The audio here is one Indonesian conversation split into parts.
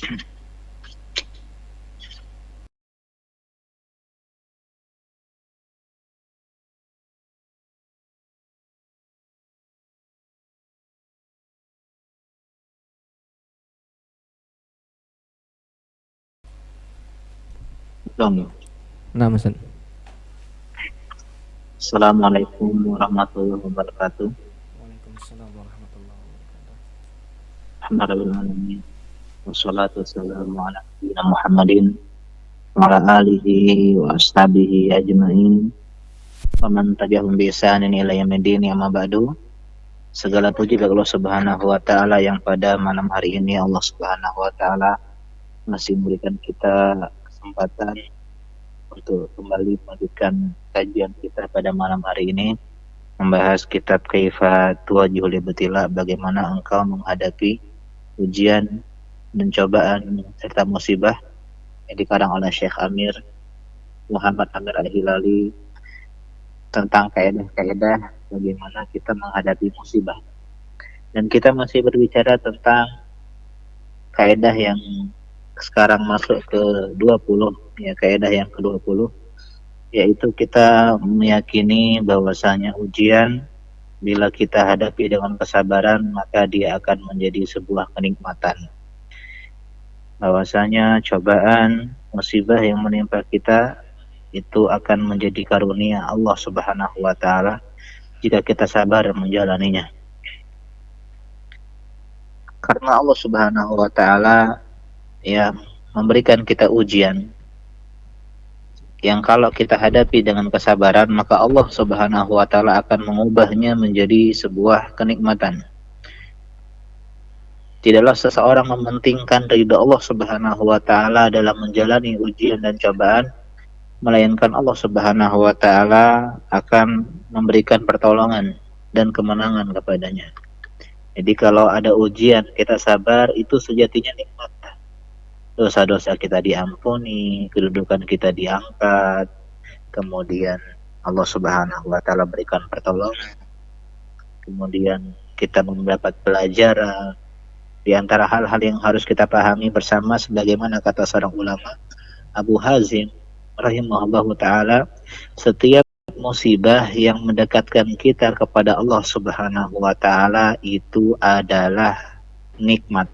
Dong. Nah, Mas. Assalamualaikum warahmatullahi wabarakatuh. Waalaikumsalam warahmatullahi wabarakatuh. Alhamdulillah. Wassalatu wassalamu ala nabiyyina Muhammadin wa ala alihi wa ashabihi ajma'in. Wa man tabi'ahum bi ihsanin ila yaumiddin, amma ba'du. Segala puji bagi Allah Subhanahu wa taala yang pada malam hari ini Allah Subhanahu wa taala masih memberikan kita kesempatan untuk kembali melanjutkan kajian kita pada malam hari ini, membahas kitab Kaifa Tuwajjihul Ibtila, bagaimana engkau menghadapi ujian dan cobaan serta musibah, yang dikarang oleh Syekh Amir Muhammad Amir Al-Hilali, tentang kaidah-kaidah bagaimana kita menghadapi musibah. Dan kita masih berbicara tentang kaidah yang sekarang masuk ke 20, ya, kaidah yang ke-20, yaitu kita meyakini bahwasanya ujian bila kita hadapi dengan kesabaran maka dia akan menjadi sebuah kenikmatan. Bahwasanya cobaan, musibah yang menimpa kita itu akan menjadi karunia Allah Subhanahu wa taala jika kita sabar menjalaninya. Karena Allah Subhanahu wa taala ya memberikan kita ujian yang kalau kita hadapi dengan kesabaran maka Allah Subhanahu wa taala akan mengubahnya menjadi sebuah kenikmatan. Tidaklah seseorang mementingkan ridha Allah Subhanahu wa taala dalam menjalani ujian dan cobaan, melainkan Allah Subhanahu wa taala akan memberikan pertolongan dan kemenangan kepadanya. Jadi kalau ada ujian kita sabar, itu sejatinya nikmat. Dosa-dosa kita diampuni, kedudukan kita diangkat, kemudian Allah Subhanahu wa taala berikan pertolongan, kemudian kita mendapat pelajaran. Di antara hal-hal yang harus kita pahami bersama, sebagaimana kata seorang ulama, Abu Hazim rahimahullahu taala, setiap musibah yang mendekatkan kita kepada Allah Subhanahu wa taala itu adalah nikmat.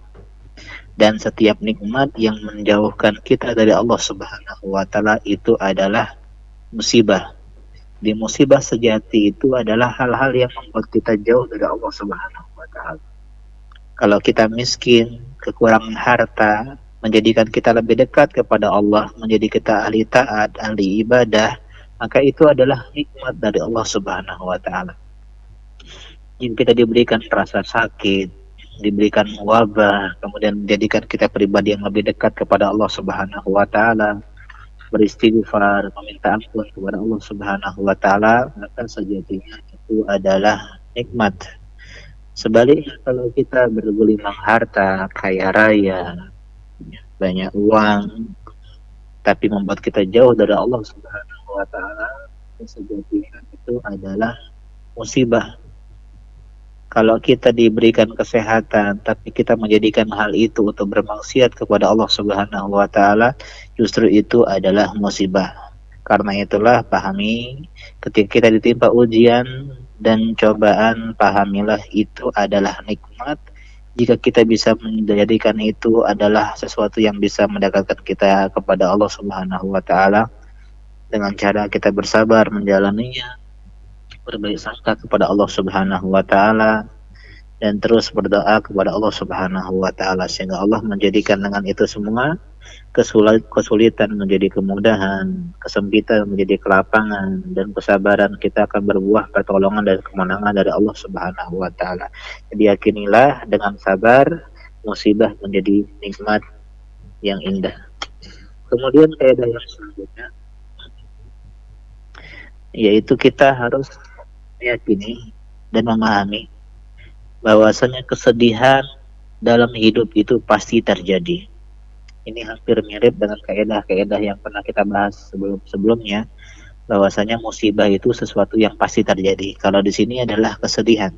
Dan setiap nikmat yang menjauhkan kita dari Allah Subhanahu wa taala itu adalah musibah. Di musibah sejati itu adalah hal-hal yang membuat kita jauh dari Allah Subhanahu wa taala. Kalau kita miskin, kekurangan harta, menjadikan kita lebih dekat kepada Allah, menjadi kita ahli taat, ahli ibadah, maka itu adalah nikmat dari Allah Subhanahu wa taala. Yang kita diberikan rasa sakit, diberikan wabah, kemudian menjadikan kita pribadi yang lebih dekat kepada Allah Subhanahu wa taala, beristighfar, meminta ampun kepada Allah Subhanahu wa taala, maka sejatinya itu adalah nikmat. Sebaliknya kalau kita bergelimang harta, kaya raya, banyak uang, tapi membuat kita jauh dari Allah Subhanahu wa taala, sejatinya itu adalah musibah. Kalau kita diberikan kesehatan tapi kita menjadikan hal itu untuk bermaksiat kepada Allah Subhanahu wa taala, justru itu adalah musibah. Karena itulah pahami, ketika kita ditimpa ujian dan cobaan, pahamilah itu adalah nikmat. Jika kita bisa menjadikan itu adalah sesuatu yang bisa mendekatkan kita kepada Allah Subhanahu wa taala, dengan cara kita bersabar menjalaninya, berbaik sangka kepada Allah Subhanahu wa taala, dan terus berdoa kepada Allah Subhanahu wa taala, sehingga Allah menjadikan dengan itu semua kesulitan menjadi kemudahan, kesempitan menjadi kelapangan, dan kesabaran kita akan berbuah pertolongan dan kemenangan dari Allah Subhanahu wa taala. Jadi yakinilah dengan sabar musibah menjadi nikmat yang indah. Kemudian kaidah yang selanjutnya, yaitu kita harus meyakini dan memahami bahwasanya kesedihan dalam hidup itu pasti terjadi. Ini hampir mirip dengan kaidah-kaidah yang pernah kita bahas sebelumnya, bahwasanya musibah itu sesuatu yang pasti terjadi. Kalau di sini adalah kesedihan.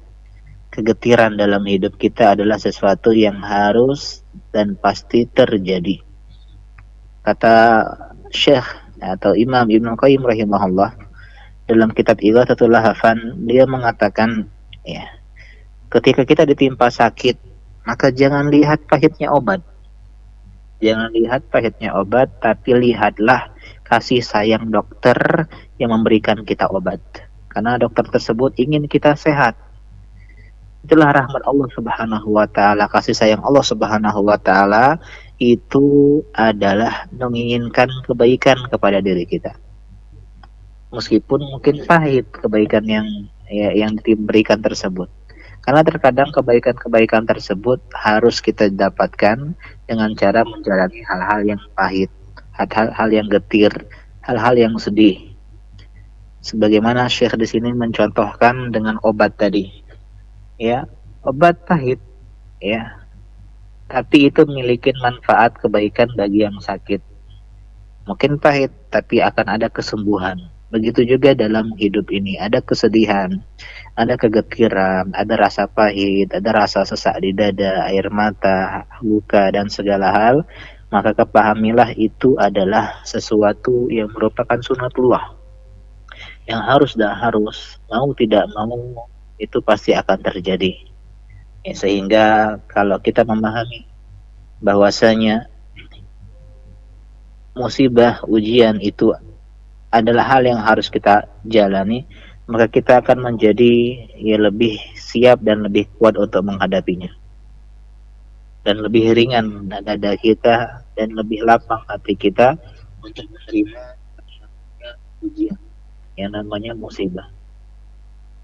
kegetiran dalam hidup kita adalah sesuatu yang harus dan pasti terjadi. Kata Syekh atau Imam Ibnu Qayyim rahimahullah dalam kitab Ighathatul Lahafan, dia mengatakan, ya, ketika kita ditimpa sakit, maka jangan lihat pahitnya obat. Jangan lihat pahitnya obat, tapi lihatlah kasih sayang dokter yang memberikan kita obat. Karena dokter tersebut ingin kita sehat. Itulah rahmat Allah Subhanahu wa taala, kasih sayang Allah Subhanahu wa taala itu adalah menginginkan kebaikan kepada diri kita. Meskipun mungkin pahit kebaikan yang diberikan tersebut. Karena terkadang kebaikan-kebaikan tersebut harus kita dapatkan dengan cara menjalani hal-hal yang pahit, hal-hal yang getir, hal-hal yang sedih. Sebagaimana Syekh di sini mencontohkan dengan obat tadi. Ya, obat pahit, ya. Tapi itu memiliki manfaat kebaikan bagi yang sakit. Mungkin pahit, tapi akan ada kesembuhan. Begitu juga dalam hidup ini, ada kesedihan, ada kegetiran, ada rasa pahit, ada rasa sesak di dada, air mata, luka, dan segala hal. Maka kepahamilah itu adalah sesuatu yang merupakan sunatullah. Yang harus dan harus, mau tidak mau, itu pasti akan terjadi. Ya, sehingga kalau kita memahami bahwasanya musibah, ujian itu adalah hal yang harus kita jalani, maka kita akan menjadi lebih siap dan lebih kuat untuk menghadapinya. Dan lebih ringan dada kita dan lebih lapang hati kita untuk menerima ujian yang namanya musibah.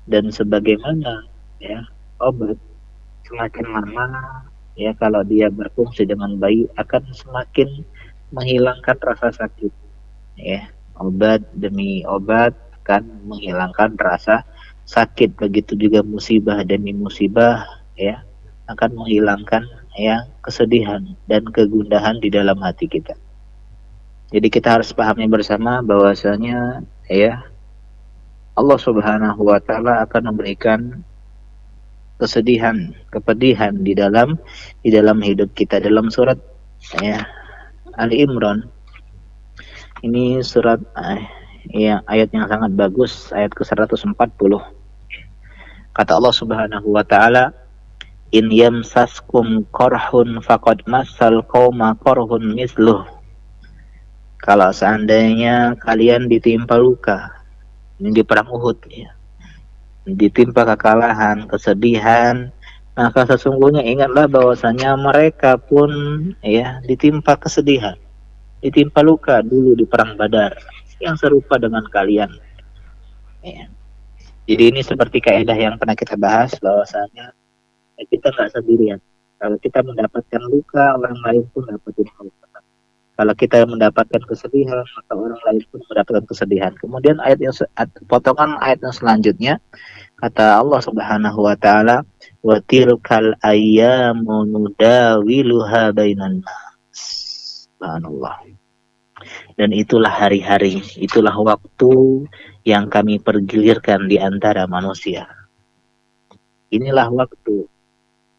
Dan sebagaimana obat semakin lama kalau dia berfungsi dengan baik akan semakin menghilangkan rasa sakit. Obat demi obat akan menghilangkan rasa sakit. Begitu juga musibah demi musibah akan menghilangkan kesedihan dan kegundahan di dalam hati kita. Jadi kita harus pahami bersama bahwasanya Allah Subhanahu wa taala akan memberikan kesedihan, kepedihan di dalam hidup kita. Dalam surat Ali Imran, ini surat ayat yang sangat bagus, ayat ke-140. Kata Allah Subhanahu wa taala, "In yamsaskum qarhun faqad massal qauma qarhun misluh." Kalau seandainya kalian ditimpa luka, ini di perang Uhud ditimpa kekalahan, kesedihan, maka sesungguhnya ingatlah bahwasanya mereka pun ditimpa kesedihan, ditimpa luka dulu di perang Badar yang serupa dengan kalian. Jadi ini seperti kaidah yang pernah kita bahas bahwasanya kita nggak sendirian. Kalau kita mendapatkan luka, orang lain pun dapatin luka. Kalau kita mendapatkan kesedihan, maka orang lain pun mendapatkan kesedihan. Kemudian potongan ayat yang selanjutnya, kata Allah Subhanahu wa taala, "Wa tilkal ayyamu nudawiluha bainan nas." Subhanallah. Dan itulah hari-hari, itulah waktu yang kami pergilirkan di antara manusia. Inilah waktu.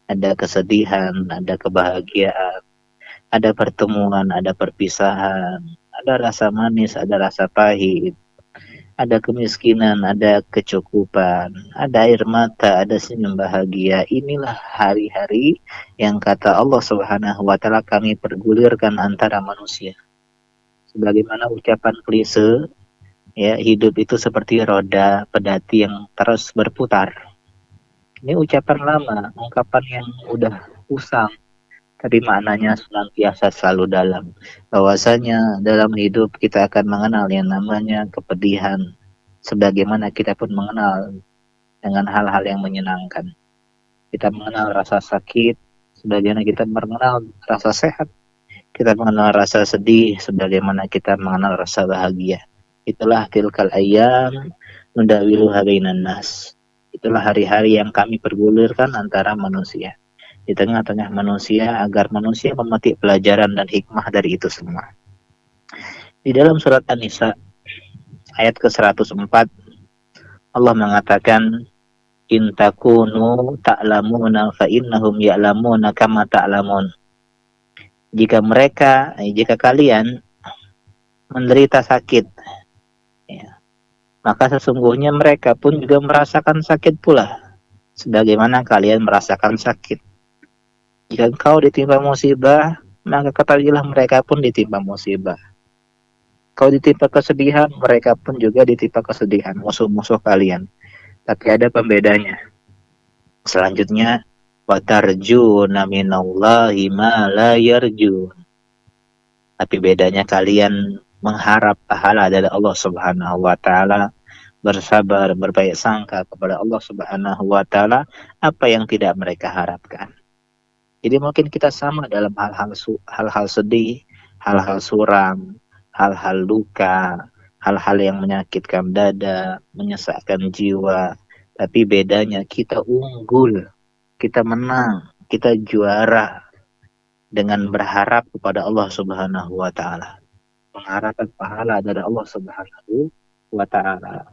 Ada kesedihan, ada kebahagiaan, ada pertemuan, ada perpisahan, ada rasa manis, ada rasa pahit, ada kemiskinan, ada kecukupan, ada air mata, ada senyum bahagia. Inilah hari-hari yang kata Allah Subhanahu wa taala kami pergulirkan antara manusia. Sebagaimana ucapan klise, hidup itu seperti roda pedati yang terus berputar. Ini ucapan lama, ungkapan yang udah usang, tapi maknanya senantiasa selalu dalam. Bahwasanya dalam hidup kita akan mengenal yang namanya kepedihan, sebagaimana kita pun mengenal dengan hal-hal yang menyenangkan. Kita mengenal rasa sakit, sebagaimana kita mengenal rasa sehat. Kita mengenal rasa sedih, sebagaimana kita mengenal rasa bahagia. Itulah tilkal ayyam nudawiluha bainan nas. Itulah hari-hari yang kami pergulirkan antara manusia. Di tengah-tengah manusia, agar manusia memetik pelajaran dan hikmah dari itu semua. Di dalam surat An-Nisa ayat ke-104, Allah mengatakan, In takunu ta'lamuna fa innahum ya'lamuna kama ta'lamun. Jika kalian menderita sakit, ya, maka sesungguhnya mereka pun juga merasakan sakit pula, sebagaimana kalian merasakan sakit. Jika engkau ditimpa musibah, maka ketahuilah mereka pun ditimpa musibah. Kau ditimpa kesedihan, mereka pun juga ditimpa kesedihan, musuh-musuh kalian. Tapi ada pembedanya. Selanjutnya, watarjuna minallahi ma la yarjun. Tapi bedanya kalian mengharap pahala dari Allah Subhanahu wa taala, bersabar, berbaik sangka kepada Allah Subhanahu wa taala apa yang tidak mereka harapkan. Jadi mungkin kita sama dalam hal-hal sedih, hal-hal suram, hal-hal luka, hal-hal yang menyakitkan dada, menyesakkan jiwa. Tapi bedanya kita unggul, kita menang, kita juara dengan berharap kepada Allah Subhanahu wa taala. Mengharapkan pahala dari Allah Subhanahu wa taala.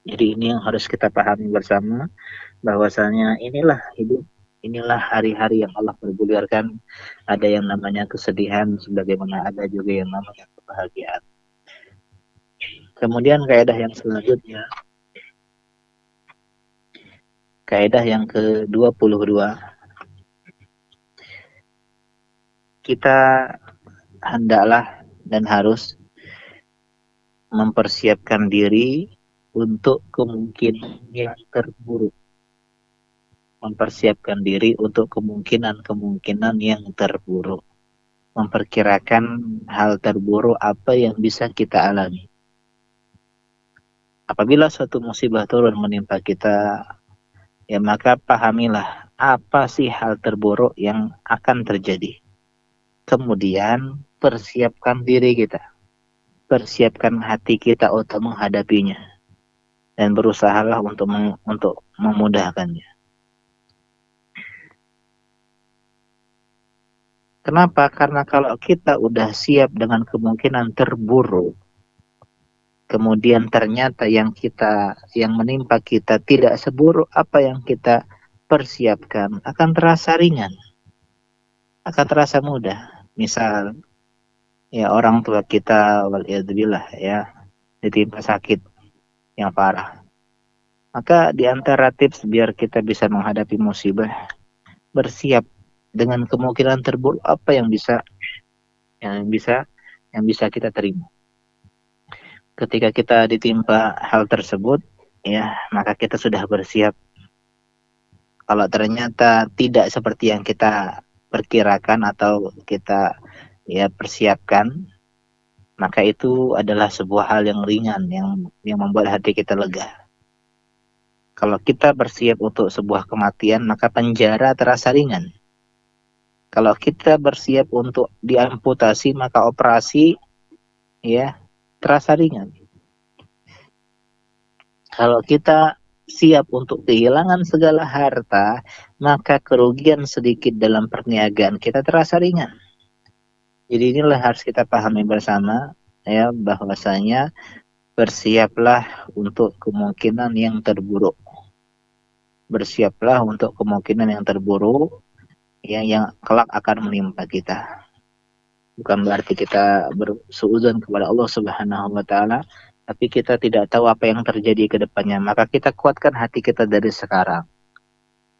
Jadi ini yang harus kita pahami bersama, bahwasanya inilah hidup, inilah hari-hari yang Allah pergulirkan. Ada yang namanya kesedihan, sebagaimana ada juga yang namanya kebahagiaan. Kemudian kaidah yang selanjutnya, kaidah yang ke-22, kita hendaklah dan harus mempersiapkan diri untuk kemungkinan yang terburuk. Mempersiapkan diri untuk kemungkinan yang terburuk. Memperkirakan hal terburuk apa yang bisa kita alami. Apabila suatu musibah turun menimpa kita, ya maka pahamilah apa sih hal terburuk yang akan terjadi. Kemudian persiapkan diri kita. Persiapkan hati kita untuk menghadapinya. Dan berusahalah untuk memudahkannya. Kenapa? Karena kalau kita udah siap dengan kemungkinan terburuk, kemudian ternyata yang menimpa kita tidak seburuk apa yang kita persiapkan, akan terasa ringan, akan terasa mudah. Misal, ya orang tua kita, waliyadzubillah, ya, ditimpa sakit yang parah. Maka di antara tips biar kita bisa menghadapi musibah, bersiap dengan kemungkinan terburuk apa yang bisa kita terima. Ketika kita ditimpa hal tersebut, ya, maka kita sudah bersiap. Kalau ternyata tidak seperti yang kita perkirakan atau kita persiapkan, maka itu adalah sebuah hal yang ringan yang membuat hati kita lega. Kalau kita bersiap untuk sebuah kematian, maka penjara terasa ringan. Kalau kita bersiap untuk diamputasi, maka operasi terasa ringan. Kalau kita siap untuk kehilangan segala harta, maka kerugian sedikit dalam perniagaan kita terasa ringan. Jadi inilah harus kita pahami bersama, ya, bahwasanya bersiaplah untuk kemungkinan yang terburuk. Bersiaplah untuk kemungkinan yang terburuk, yang kelak akan menimpa kita. Bukan berarti kita bersuudzon kepada Allah Subhanahu wa taala, tapi kita tidak tahu apa yang terjadi ke depannya. Maka kita kuatkan hati kita dari sekarang.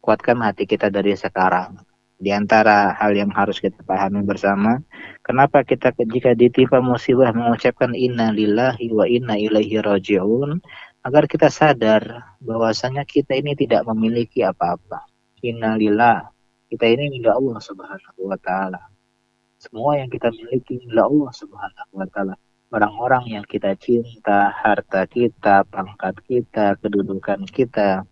Kuatkan hati kita dari sekarang. Di antara hal yang harus kita pahami bersama, kenapa kita jika ditimpa musibah mengucapkan inna lillahi wa inna ilaihi raji'un, agar kita sadar bahwasanya kita ini tidak memiliki apa-apa. Inna lillah, kita ini milik Allah Subhanahu wa taala. Semua yang kita miliki milik Allah Subhanahu wa taala. Orang-orang yang kita cinta, harta kita, pangkat kita, kedudukan kita,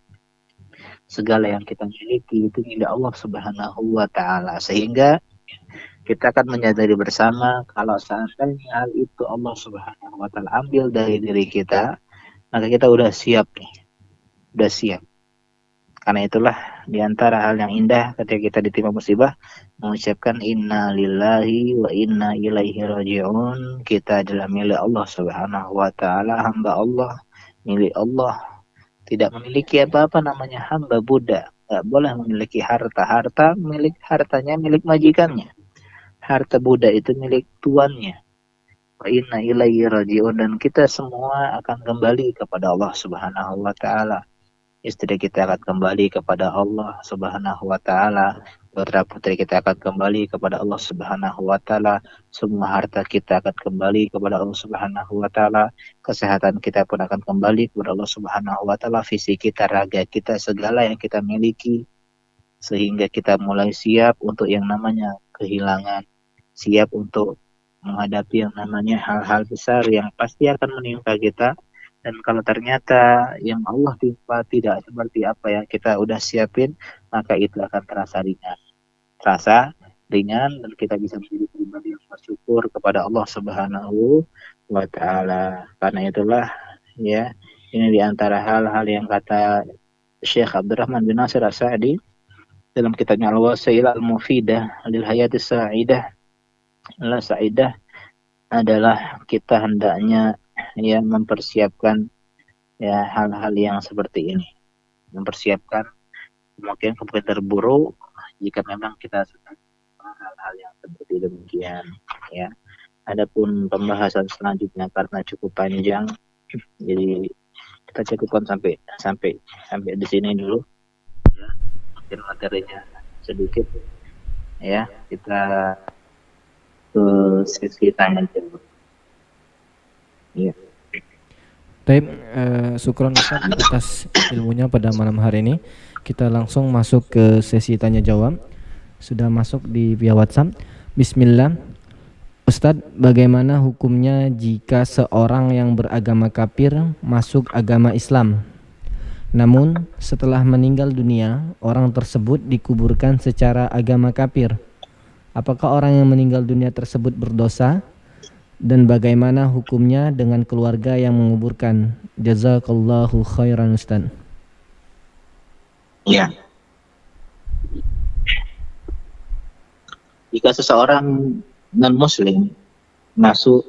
segala yang kita miliki itu milik Allah Subhanahu wa taala. Sehingga kita akan menyadari bersama kalau seandainya hal itu Allah Subhanahu wa taala ambil dari diri kita, maka kita udah siap nih. Udah siap. Karena itulah di antara hal yang indah ketika kita ditimpa musibah, mengucapkan inna lillahi wa inna ilaihi raji'un. Kita adalah milik Allah Subhanahu wa taala, hamba Allah, milik Allah. Tidak memiliki apa-apa namanya hamba budak. Nggak boleh memiliki harta. Hartanya milik majikannya. Harta budak itu milik tuannya. Wa inna ilaihi raji'un, dan kita semua akan kembali kepada Allah Subhanahu wa taala. Istri kita akan kembali kepada Allah Subhanahu wa taala. Putra-putri kita akan kembali kepada Allah Subhanahu wa taala. Semua harta kita akan kembali kepada Allah Subhanahu wa taala. Kesehatan kita pun akan kembali kepada Allah Subhanahu wa taala. Fisik kita, raga kita, segala yang kita miliki, sehingga kita mulai siap untuk yang namanya kehilangan, siap untuk menghadapi yang namanya hal-hal besar yang pasti akan menimpa kita. Dan kalau ternyata yang Allah timpa tidak seperti apa yang kita udah siapin, maka itu akan terasa ringan, dan kita bisa menjadi pribadi yang bersyukur kepada Allah Subhanahu wa taala. Karena itulah ya, ini diantara hal-hal yang kata Syekh Abdurrahman bin Nasir As-Sa'di dalam kitabnya Al-Wasail Al-Mufidah lil Hayatis Sa'idah. Sa'idah adalah kita hendaknya ya mempersiapkan ya hal-hal yang seperti ini, mempersiapkan kemungkinan terburuk jika memang kita sedang hal-hal yang seperti demikian ya. Adapun pembahasan selanjutnya karena cukup panjang, jadi kita cukupkan sampai di sini dulu ya. Mungkin materinya sedikit ya, kita ke sesi tanya jawab. Iya. Baik, syukron Ustaz atas ilmunya pada malam hari ini. Kita langsung masuk ke sesi tanya jawab. Sudah masuk di via WhatsApp. Bismillah. Ustadz, bagaimana hukumnya jika seorang yang beragama kafir masuk agama Islam? Namun setelah meninggal dunia, orang tersebut dikuburkan secara agama kafir. Apakah orang yang meninggal dunia tersebut berdosa? Dan bagaimana hukumnya dengan keluarga yang menguburkan? Jazakallahu khairan Ustaz. Ya. Jika seseorang non-muslim masuk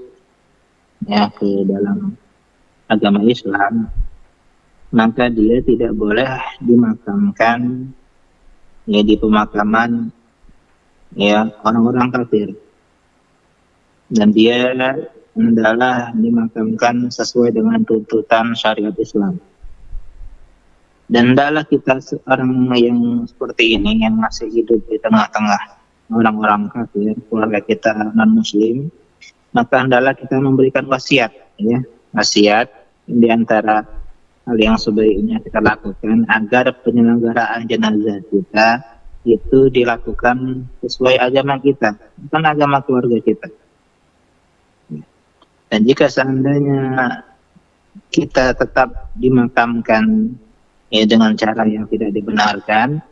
ya ke dalam agama Islam, maka dia tidak boleh dimakamkan ya di pemakaman ya orang-orang kafir. Dan dia hendaklah dimakamkan sesuai dengan tuntutan syariat Islam. Dan hendaklah kita seorang yang seperti ini, yang masih hidup di tengah-tengah orang-orang kafir, keluarga kita non-muslim, maka hendaklah kita memberikan wasiat, ya, wasiat di antara hal yang sebaiknya kita lakukan agar penyelenggaraan jenazah kita itu dilakukan sesuai agama kita, bukan agama keluarga kita. Dan jika seandainya kita tetap dimakamkan ya dengan cara yang tidak dibenarkan,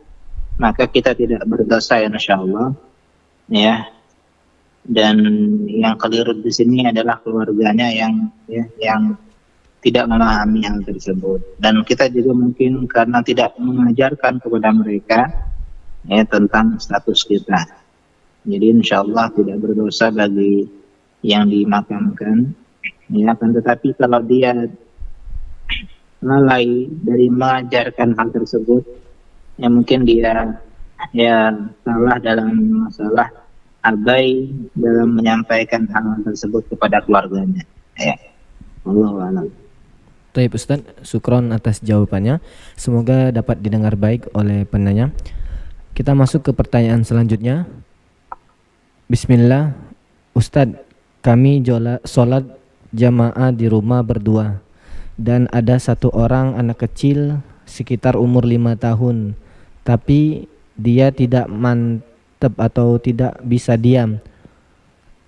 maka kita tidak berdosa insyaallah ya. Dan yang keliru di sini adalah keluarganya yang tidak memahami hal tersebut. Dan kita juga mungkin karena tidak mengajarkan kepada mereka ya tentang status kita. Jadi insyaallah tidak berdosa bagi yang dimakamkan ya, akan tetapi kalau dia lalai dari mengajarkan hal tersebut, ya mungkin dia ya salah dalam masalah abai dalam menyampaikan hal tersebut kepada keluarganya ya. Wallahu a'lam. Baik Ustaz, syukron atas jawabannya. Semoga dapat didengar baik oleh penanya. Kita masuk ke pertanyaan selanjutnya. Bismillah. Ustaz, kami sholat jamaah di rumah berdua, dan ada satu orang anak kecil sekitar umur 5 tahun, tapi dia tidak mantep atau tidak bisa diam.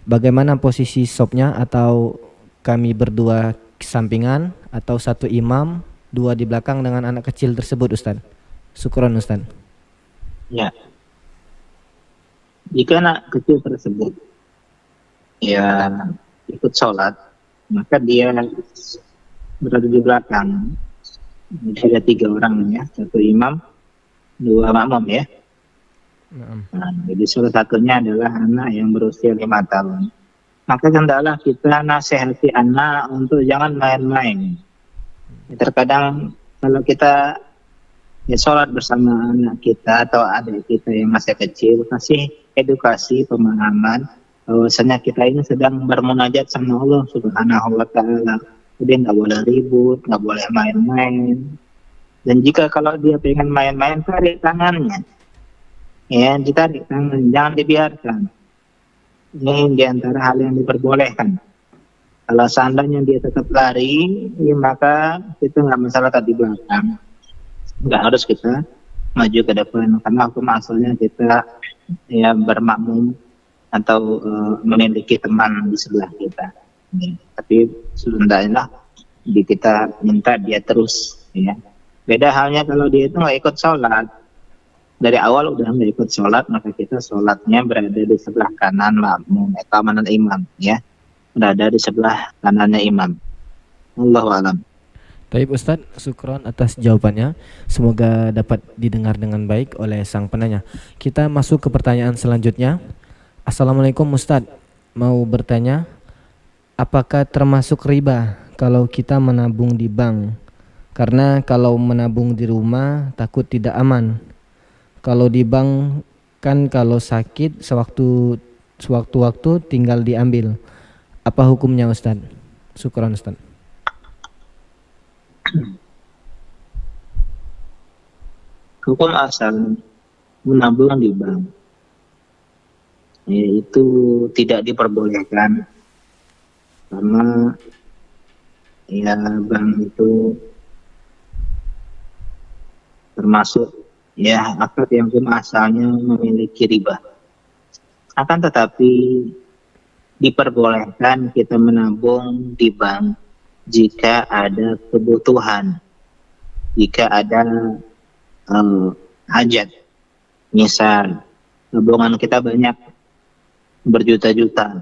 Bagaimana posisi sopnya? Atau kami berdua sampingan, atau satu imam, dua di belakang dengan anak kecil tersebut Ustaz? Syukron Ustaz. Ya. Jika anak kecil tersebut ya ikut sholat, maka dia berada di belakang. Jadi ada 3 orang ya, satu imam, 2 makmum ya. Nah, jadi salah satunya adalah anak yang berusia 5 tahun. Maka hendaklah kita nasihati anak untuk jangan main-main. Terkadang kalau kita ya sholat bersama anak kita atau adik kita yang masih kecil, kasih edukasi pemahaman bahwasanya kita ini sedang bermunajat sama Allah Subhanahu wa taala. Jadi nggak boleh ribut, nggak boleh main-main. Dan jika kalau dia pengen main-main, tarik tangannya. Ya, ditarik tangan, jangan dibiarkan. Ini diantara hal yang diperbolehkan. Kalau seandainya dia tetap lari, ya maka itu nggak masalah tadi belakang. Nggak harus kita maju ke depan, karena hukum asalnya kita ya bermakmum atau memiliki teman di sebelah kita. Ya, tapi sebenarnya kita minta dia terus. Ya. Beda halnya kalau dia itu nggak ikut sholat. Dari awal udah nggak ikut sholat, maka kita sholatnya berada di sebelah kanan makmum, keamanan imam, ya, berada di sebelah kanannya imam. Allahu a'lam. Baik Ustadz, syukron atas jawabannya. Semoga dapat didengar dengan baik oleh sang penanya. Kita masuk ke pertanyaan selanjutnya. Assalamualaikum Ustadz, mau bertanya, apakah termasuk riba kalau kita menabung di bank? Karena kalau menabung di rumah takut tidak aman. Kalau di bank kan kalau sakit sewaktu-waktu tinggal diambil. Apa hukumnya Ustadz? Syukron Ustadz. Hukum asal menabung di bank yaitu tidak diperbolehkan, karena ya bank itu termasuk ya akad yang hukum asalnya memiliki riba. Akan tetapi diperbolehkan kita menabung di bank jika ada kebutuhan, jika ada hajat. Misal tabungan kita banyak berjuta-juta,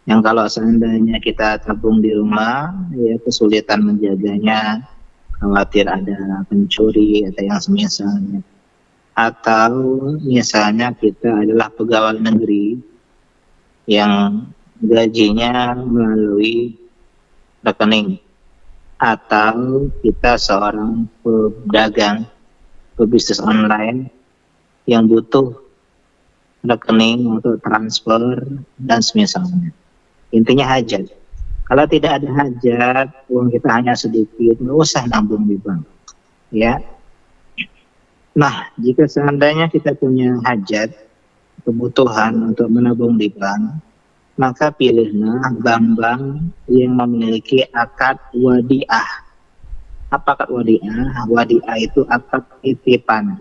yang kalau seandainya kita tabung di rumah ya kesulitan menjaganya, khawatir ada pencuri atau yang semisalnya. Atau misalnya kita adalah pegawai negeri yang gajinya melalui rekening, atau kita seorang pedagang, pebisnis online yang butuh rekening untuk transfer dan semisalnya. Intinya hajat. Kalau tidak ada hajat, uang kita hanya sedikit, nggak usah nabung di bank. Ya. Nah, jika seandainya kita punya hajat, kebutuhan untuk menabung di bank, maka pilihlah bank-bank yang memiliki akad wadiah. Apa akad wadiah? Wadiah itu akad titipan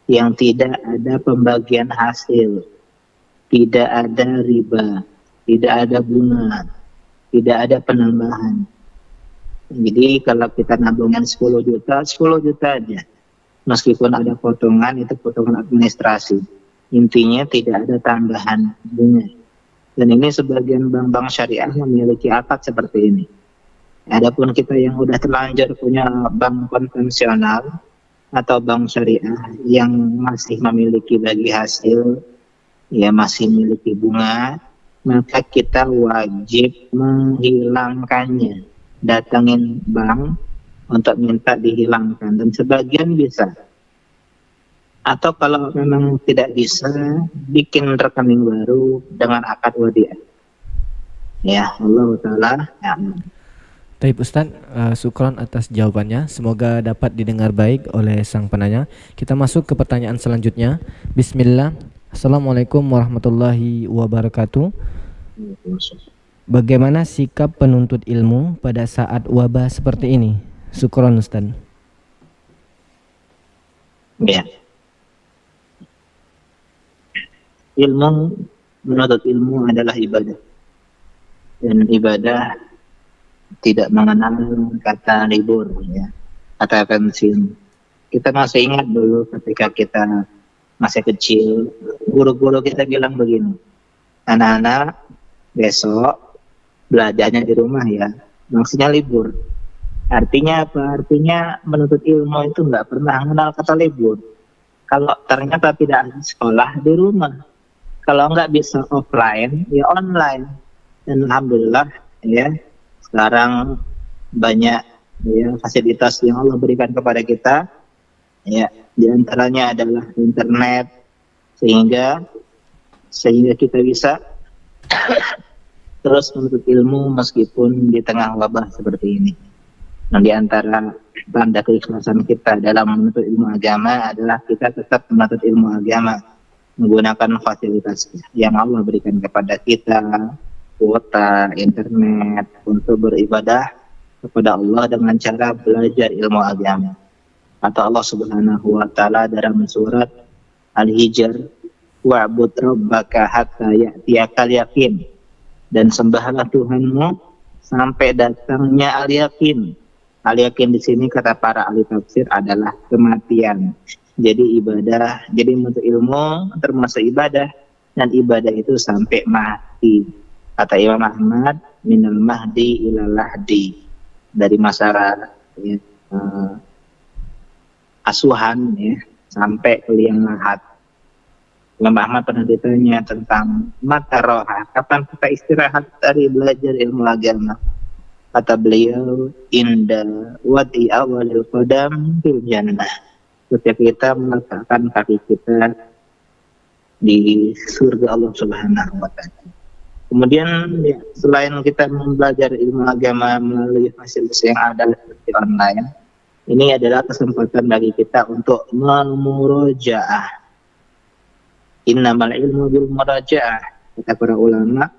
yang tidak ada pembagian hasil, tidak ada riba, tidak ada bunga, tidak ada penambahan. Jadi kalau kita nabungin 10 juta, 10 juta aja. Meskipun ada potongan, itu potongan administrasi. Intinya tidak ada tambahan bunga. Dan ini sebagian bank-bank syariah memiliki akad seperti ini. Adapun kita yang udah terlanjur punya bank konvensional atau bank syariah yang masih memiliki bagi hasil, ya masih memiliki bunga, maka kita wajib menghilangkannya. Datangin bank untuk minta dihilangkan, dan sebagian bisa. Atau kalau memang tidak bisa, bikin rekening baru dengan akad wadiah. Ya, Allah Ta'ala. Ya. Baik Ustaz, syukron atas jawabannya. Semoga dapat didengar baik oleh sang penanya. Kita masuk ke pertanyaan selanjutnya. Bismillah. Assalamualaikum warahmatullahi wabarakatuh. Bagaimana sikap penuntut ilmu pada saat wabah seperti ini? Syukron Ustaz. Ya. Menuntut ilmu adalah ibadah. Dan ibadah tidak mengenal kata libur, ya, kata pensiun. Kita masih ingat dulu ketika kita masih kecil, guru-guru kita bilang begini, anak-anak besok belajarnya di rumah ya, maksudnya libur. Artinya apa? Artinya menuntut ilmu itu nggak pernah mengenal kata libur. Kalau ternyata tidak ada sekolah, di rumah. Kalau nggak bisa offline, ya online. Dan alhamdulillah ya, sekarang banyak ya, fasilitas yang Allah berikan kepada kita, ya, di antaranya adalah internet, sehingga kita bisa terus menuntut ilmu meskipun di tengah wabah seperti ini. Nah, di antara tanda keikhlasan kita dalam menuntut ilmu agama adalah kita tetap menuntut ilmu agama menggunakan fasilitas yang Allah berikan kepada kita, kuota, internet, untuk beribadah kepada Allah dengan cara belajar ilmu agama. Kata Allah Subhanahu wa taala dalam surat Al-Hijr, wa'bud rabbaka hatta ya'tiyakal yaqin, dan sembahlah Tuhanmu sampai datangnya al-yaqin. Al-yaqin di sini kata para ahli tafsir adalah kematian. Jadi ibadah, jadi menuntut ilmu termasuk ibadah, dan ibadah itu sampai mati. Kata Imam Ahmad, minal mahdi ilal lahdi, dari masa ya, asuhan ya, sampai ke liang lahat. Imam Ahmad pernah ditanya tentang mata roha, kapan kita istirahat dari belajar ilmu agama. Kata beliau, inda wadi awalil qadam fil jannah, ketika kita meletakkan kaki kita di surga Allah Subhanahu wa taala. Kemudian ya, selain kita belajar ilmu agama melalui fasilitas yang ada seperti online, ini adalah kesempatan bagi kita untuk memurojaah. Innamal ilmu bil murajaah, kata para ulama,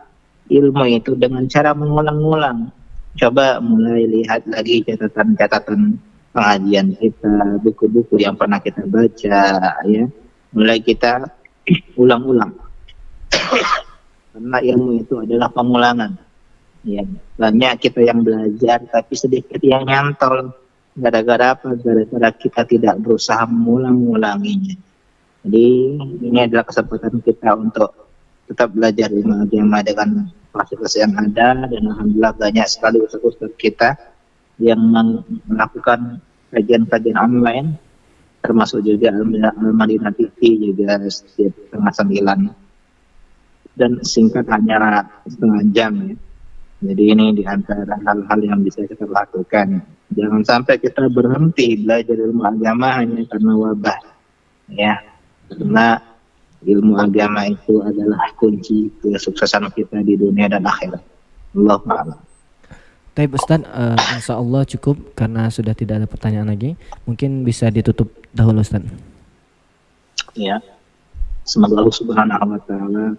ilmu itu dengan cara mengulang-ulang. Coba mulai lihat lagi catatan-catatan pengajian kita, buku-buku yang pernah kita baca, ya. Mulai kita ulang-ulang. Karena ilmu itu adalah pengulangan. Ya, banyak kita yang belajar tapi sedikit yang nyantol. Gara-gara apa? Gara-gara kita tidak berusaha mengulang-ulanginya. Jadi ini adalah kesempatan kita untuk tetap belajar ilmu agama dengan fasilitas yang ada, dan alhamdulillah banyak sekali ustaz-ustaz kita yang melakukan kajian-kajian online, termasuk juga Al-Madinah TV juga setiap setengah 9, dan singkat hanya setengah jam ya. Jadi ini di antara hal-hal yang bisa kita lakukan. Jangan sampai kita berhenti belajar ilmu agama hanya karena wabah ya. Karena ilmu agama itu adalah kunci kesuksesan kita di dunia dan akhirat. Allahu a'lam. Baik Ustaz, insya Allah cukup karena sudah tidak ada pertanyaan lagi. Mungkin bisa ditutup dahulu Ustaz. Ya, semoga Allah Subhanahu wa taala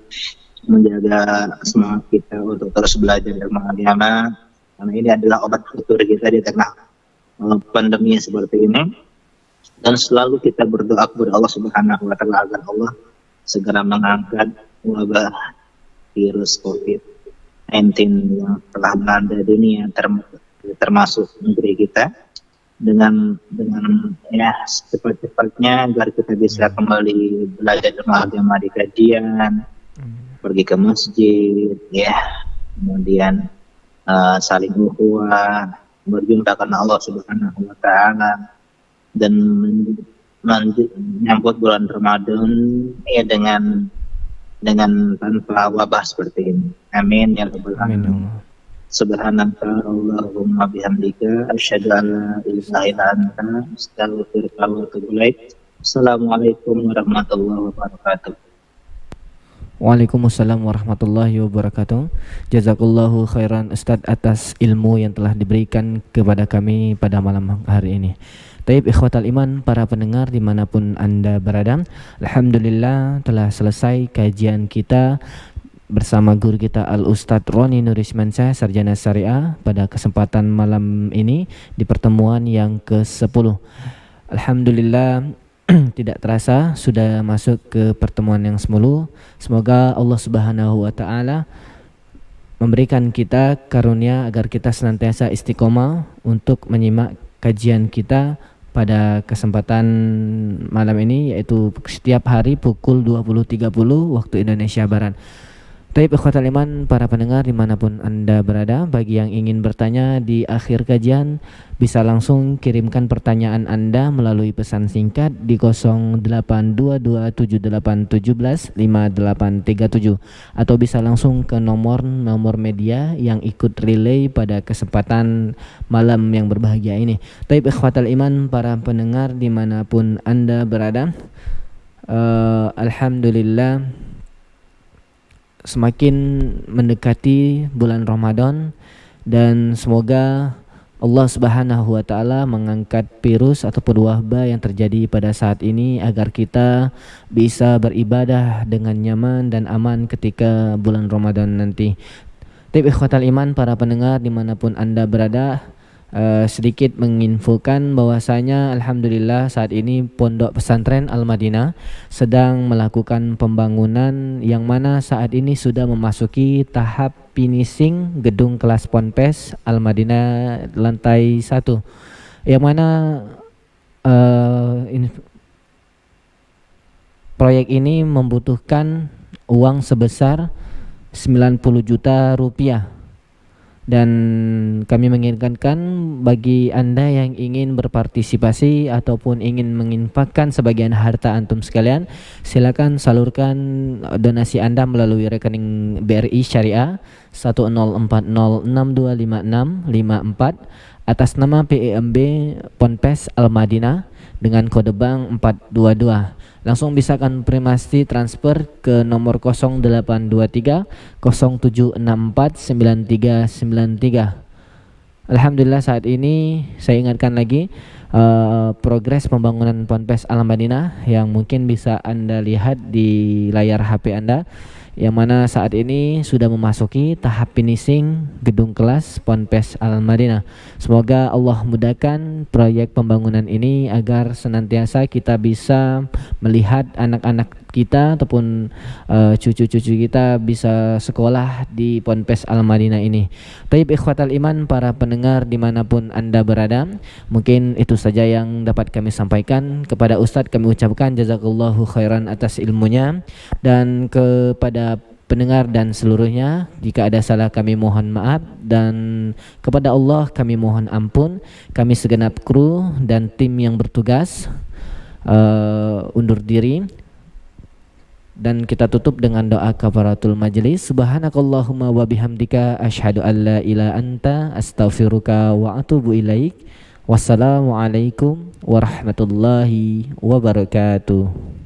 menjaga semangat kita untuk terus belajar ilmu agama, karena ini adalah obat futur kita di tengah pandemi seperti ini. Dan selalu kita berdoa kepada Allah Subhanahu wa taala agar Allah segera mengangkat wabah virus COVID-19 yang telah melanda dunia, termasuk negeri kita, dengan ya cepat-cepatnya agar kita bisa kembali belajar ilmu agama di kajian, pergi ke masjid ya, kemudian saling ukhuwah, berjumpa karena Allah Subhanahu wa taala, dan menyambut bulan Ramadan ya dengan tanpa wabah seperti ini. Amin ya rabbal alamin. Subhanaka Allahumma bihamdika asyhadu an la ilaha illa anta astaghfiruka wa atubu ilaik. Assalamualaikum warahmatullahi wabarakatuh. Waalaikumsalam warahmatullahi wabarakatuh. Jazakallahu khairan Ustadz atas ilmu yang telah diberikan kepada kami pada malam hari ini. Taib ikhwatal iman, para pendengar dimanapun Anda berada, alhamdulillah telah selesai kajian kita bersama guru kita Al-Ustadz Roni Nurismansyah, Sarjana Syariah, pada kesempatan malam ini di pertemuan yang ke-10. Alhamdulillah tidak terasa sudah masuk ke pertemuan yang 10. Semoga Allah Subhanahu wa taala memberikan kita karunia agar kita senantiasa istiqomah untuk menyimak kajian kita pada kesempatan malam ini, yaitu setiap hari pukul 20.30 waktu Indonesia Barat. Taib ikhwatal iman, para pendengar dimanapun Anda berada, bagi yang ingin bertanya di akhir kajian bisa langsung kirimkan pertanyaan Anda melalui pesan singkat di 082278175837 atau bisa langsung ke nomor media yang ikut relay pada kesempatan malam yang berbahagia ini. Taib ikhwatal iman, para pendengar dimanapun Anda berada, alhamdulillah semakin mendekati bulan Ramadan dan semoga Allah Subhanahu wa taala mengangkat virus ataupun wabah yang terjadi pada saat ini agar kita bisa beribadah dengan nyaman dan aman ketika bulan Ramadan nanti. Tip ikhwatal iman, para pendengar dimanapun Anda berada, sedikit menginfokan bahwasanya alhamdulillah saat ini Pondok Pesantren Al-Madinah sedang melakukan pembangunan yang mana saat ini sudah memasuki tahap finishing gedung kelas Ponpes Al-Madinah lantai 1, yang mana proyek ini membutuhkan uang sebesar 90 juta rupiah. Dan kami mengingatkan bagi Anda yang ingin berpartisipasi ataupun ingin menginfakkan sebagian harta antum sekalian, silakan salurkan donasi Anda melalui rekening BRI Syariah 1040625654 atas nama PEMB Ponpes Al-Madinah dengan kode bank 422. Langsung bisa konfirmasi transfer ke nomor 0823 0764 9393. Alhamdulillah saat ini saya ingatkan lagi progres pembangunan Ponpes Al-Madinah yang mungkin bisa Anda lihat di layar HP Anda, yang mana saat ini sudah memasuki tahap finishing gedung kelas Ponpes Al-Madinah. Semoga Allah mudahkan proyek pembangunan ini agar senantiasa kita bisa melihat anak-anak kita ataupun cucu-cucu kita bisa sekolah di Ponpes Al-Madinah ini. Taib ikhwatal iman, para pendengar dimanapun Anda berada, mungkin itu saja yang dapat kami sampaikan. Kepada Ustadz kami ucapkan jazakallahu khairan atas ilmunya, dan kepada pendengar dan seluruhnya jika ada salah kami mohon maaf, dan kepada Allah kami mohon ampun. Kami segenap kru dan tim yang bertugas undur diri, dan kita tutup dengan doa kafaratul majlis. Subhanakallahumma wa bihamdika asyhadu an la ilaha anta astaghfiruka wa atubu ilaik. Wassalamualaikum warahmatullahi wabarakatuh.